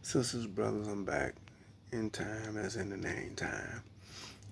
Sisters, brothers, I'm back in time, as in the name time.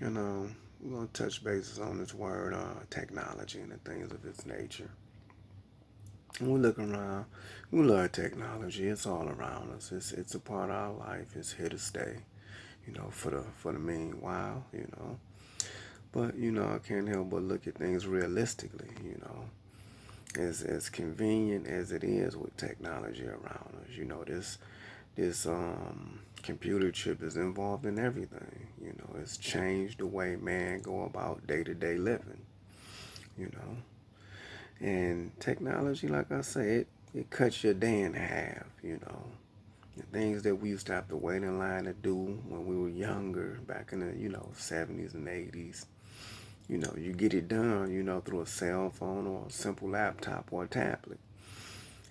You know, we're going to touch bases on this word, technology and the things of its nature. When we look around, we love technology. It's all around us. It's a part of our life. It's here to stay, for the meanwhile, But, I can't help but look at things realistically. As convenient as it is with technology around us, this computer chip is involved in everything. It's changed the way man go about day-to-day living. You know, and technology, like I said, it cuts your day in half. The things that we used to have to wait in line to do when we were younger, back in the 70s and 80s. You get it done, through a cell phone or a simple laptop or a tablet.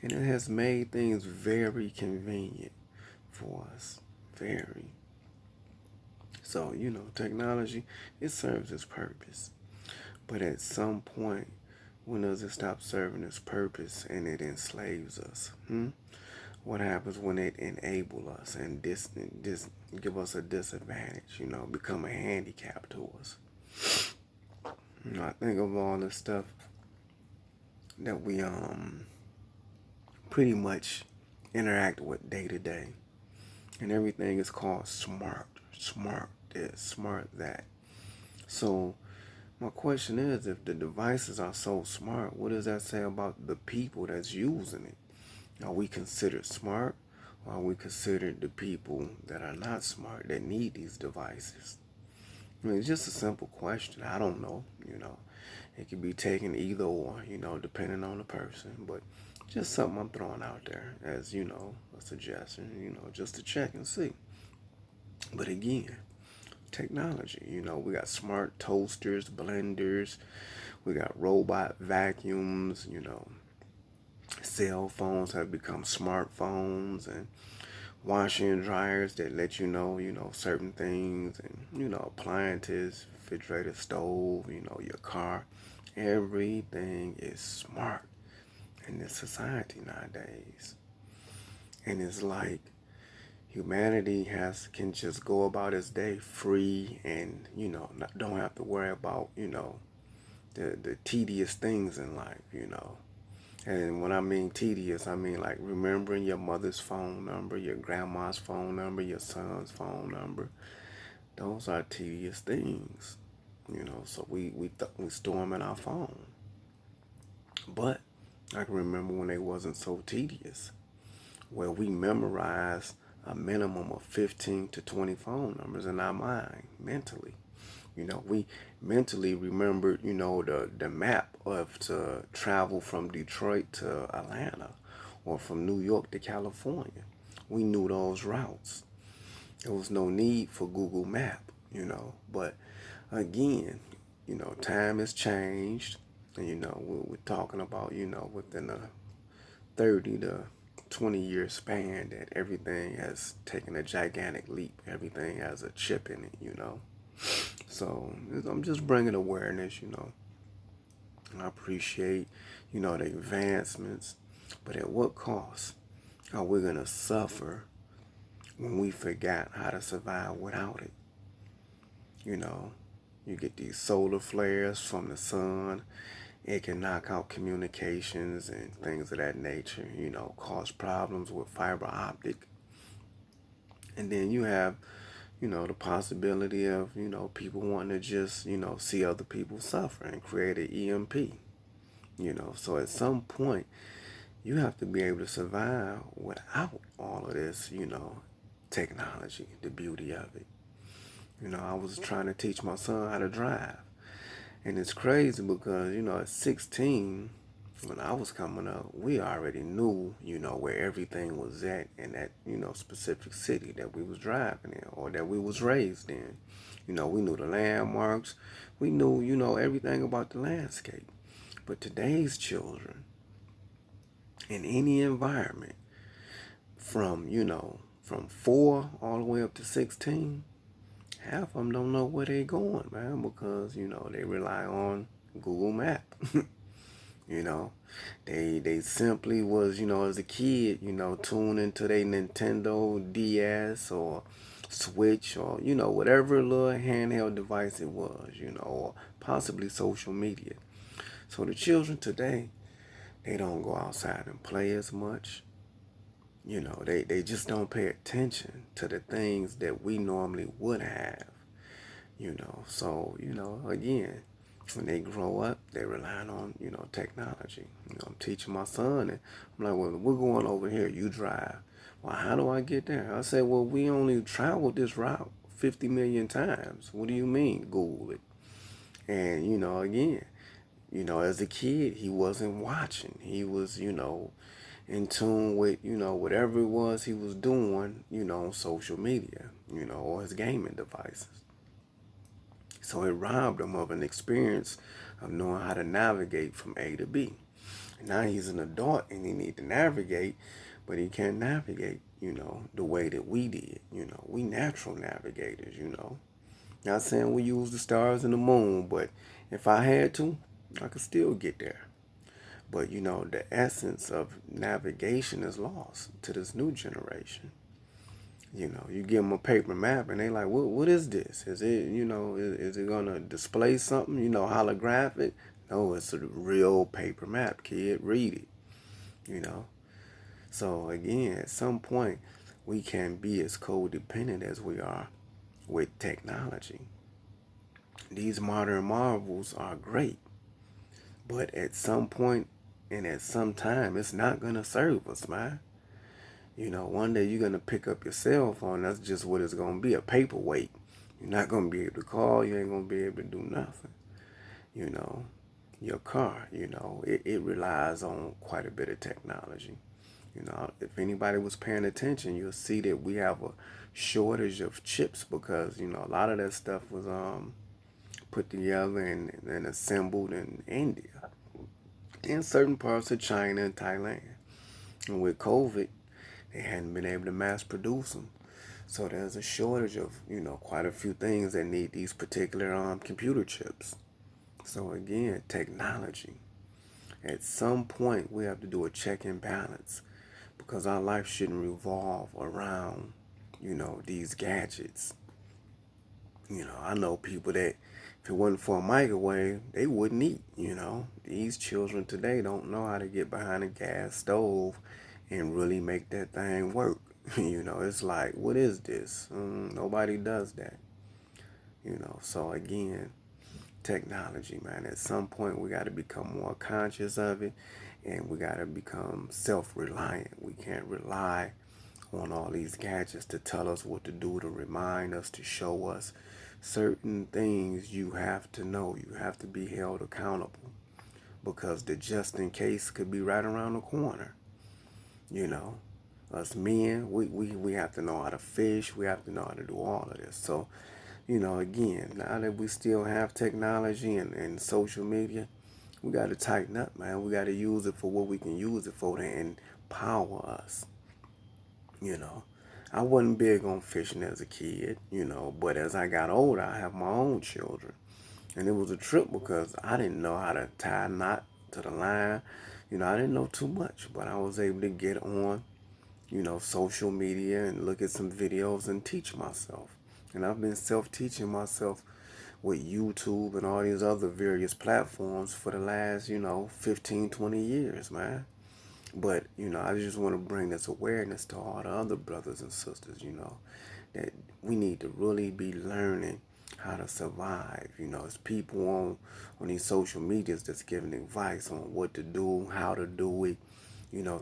And it has made things very convenient for us. Very. So, technology, it serves its purpose. But at some point, when does it stop serving its purpose and it enslaves us? What happens when it enables us and give us a disadvantage, become a handicap to us? I think of all the stuff that we pretty much interact with day to day. And everything is called smart. Smart this, smart that. So my question is, if the devices are so smart, what does that say about the people that's using it? Are we considered smart, or are we considered the people that are not smart that need these devices? It's just a simple question. I don't know, It could be taken either or, depending on the person. But just something I'm throwing out there as, a suggestion, just to check and see. But again, technology, we got smart toasters, blenders, we got robot vacuums, cell phones have become smartphones, and washing dryers that let certain things, and, appliances, refrigerator, stove, your car. Everything is smart in this society nowadays. And it's like humanity can just go about its day free and, don't have to worry about, the tedious things in life. And when I mean tedious, I mean like remembering your mother's phone number, your grandma's phone number, your son's phone number. Those are tedious things, so we store them in our phone. But I can remember when they wasn't so tedious, where we memorized a minimum of 15 to 20 phone numbers in our mind mentally. We mentally remembered, the map of to travel from Detroit to Atlanta or from New York to California. We knew those routes. There was no need for Google Map, But again, time has changed. And, we're talking about, within a 30 to 20-year span that everything has taken a gigantic leap. Everything has a chip in it. So I'm just bringing awareness, I appreciate, the advancements, but at what cost are we going to suffer when we forgot how to survive without it? You get these solar flares from the sun. It can knock out communications and things of that nature, cause problems with fiber optic. And then you have, the possibility of, people wanting to just, see other people suffer and create an EMP. So at some point, you have to be able to survive without all of this, technology, the beauty of it. I was trying to teach my son how to drive. And it's crazy because, at 16, when I was coming up, we already knew, where everything was at in that, specific city that we was driving in or that we was raised in. We knew the landmarks. We knew, everything about the landscape. But today's children, in any environment, from 4 all the way up to 16, half of them don't know where they going, man, because, they rely on Google Map. You know, they simply was, as a kid, tuned into their Nintendo DS or Switch or, whatever little handheld device it was, or possibly social media. So the children today, they don't go outside and play as much. They just don't pay attention to the things that we normally would have. So, again, when they grow up, they rely on, technology. I'm teaching my son, and I'm like, well, we're going over here, you drive. Well, how do I get there? I said, well, we only traveled this route 50 million times. What do you mean? Google it. And, again, as a kid, he wasn't watching. He was, in tune with, whatever it was he was doing, on social media, or his gaming devices. So it robbed him of an experience of knowing how to navigate from A to B. Now he's an adult and he needs to navigate, but he can't navigate, the way that we did. We natural navigators. Not saying we use the stars and the moon, but if I had to, I could still get there. But the essence of navigation is lost to this new generation. You give them a paper map and they like, what is this? Is it, is it gonna display something, holographic? No, it's a real paper map, kid. Read it, you know. So again, at some point, we can be as codependent as we are with technology. These modern marvels are great, but at some point and at some time, it's not gonna serve us, man. One day you're gonna pick up your cell phone. That's just what it's gonna be, a paperweight. You're not gonna be able to call. You ain't gonna be able to do nothing. You know, your car. It relies on quite a bit of technology. If anybody was paying attention, you'll see that we have a shortage of chips because a lot of that stuff was put together and assembled in India, in certain parts of China and Thailand. And with COVID, they hadn't been able to mass produce them. So there's a shortage of, quite a few things that need these particular computer chips. So again, technology. At some point, we have to do a check and balance because our life shouldn't revolve around, these gadgets. I know people that if it wasn't for a microwave, they wouldn't eat. These children today don't know how to get behind a gas stove and really make that thing work. It's like, what is this? Nobody does that. So again, technology, man. At some point, we got to become more conscious of it, and we got to become self-reliant. We can't rely on all these gadgets to tell us what to do, to remind us, to show us certain things. You have to know. You have to be held accountable because the just in case could be right around the corner. Us men, we have to know how to fish. We have to know how to do all of this. So, again, now that we still have technology and social media, we got to tighten up, man. We got to use it for what we can use it for to empower us. I wasn't big on fishing as a kid, but as I got older, I have my own children. And it was a trip because I didn't know how to tie a knot to the line. I didn't know too much, but I was able to get on, social media and look at some videos and teach myself. And I've been self-teaching myself with YouTube and all these other various platforms for the last, 15, 20 years, man. But, I just want to bring this awareness to all the other brothers and sisters, that we need to really be learning how to survive. It's people on these social medias that's giving advice on what to do, how to do it,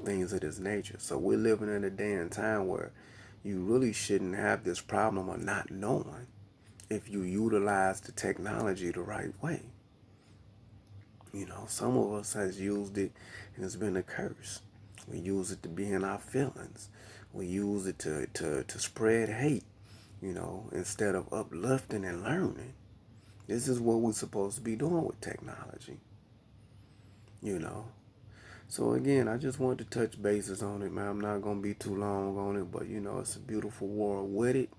things of this nature. So we're living in a day and time where you really shouldn't have this problem of not knowing if you utilize the technology the right way. Some of us has used it and it's been a curse. We use it to be in our feelings. We use it to spread hate, instead of uplifting and learning. This is what we're supposed to be doing with technology. So again, I just wanted to touch bases on it, man. I'm not going to be too long on it, but it's a beautiful world with it,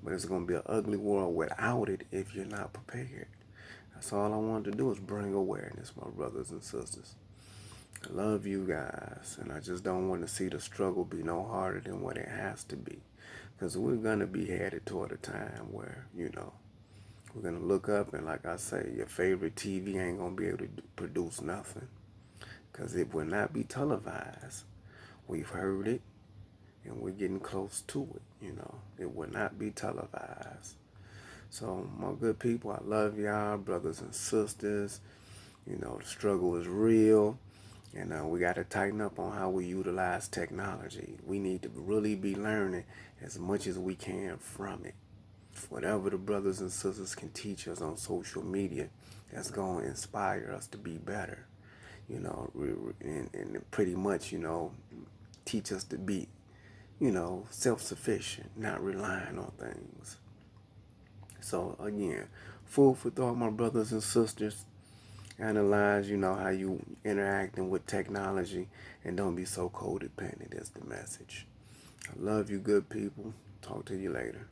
but it's going to be an ugly world without it if you're not prepared. That's all I wanted to do is bring awareness, my brothers and sisters. I love you guys, and I just don't want to see the struggle be no harder than what it has to be. Because we're going to be headed toward a time where, we're going to look up and, like I say, your favorite TV ain't going to be able to produce nothing. Because it will not be televised. We've heard it, and we're getting close to it, It will not be televised. So, my good people, I love y'all, brothers and sisters. The struggle is real. And we got to tighten up on how we utilize technology. We need to really be learning as much as we can from it. Whatever the brothers and sisters can teach us on social media, that's going to inspire us to be better. And pretty much, teach us to be, self-sufficient, not relying on things. So again, food for thought, my brothers and sisters. Analyze, how you interacting with technology, and don't be so codependent is the message. I love you, good people. Talk to you later.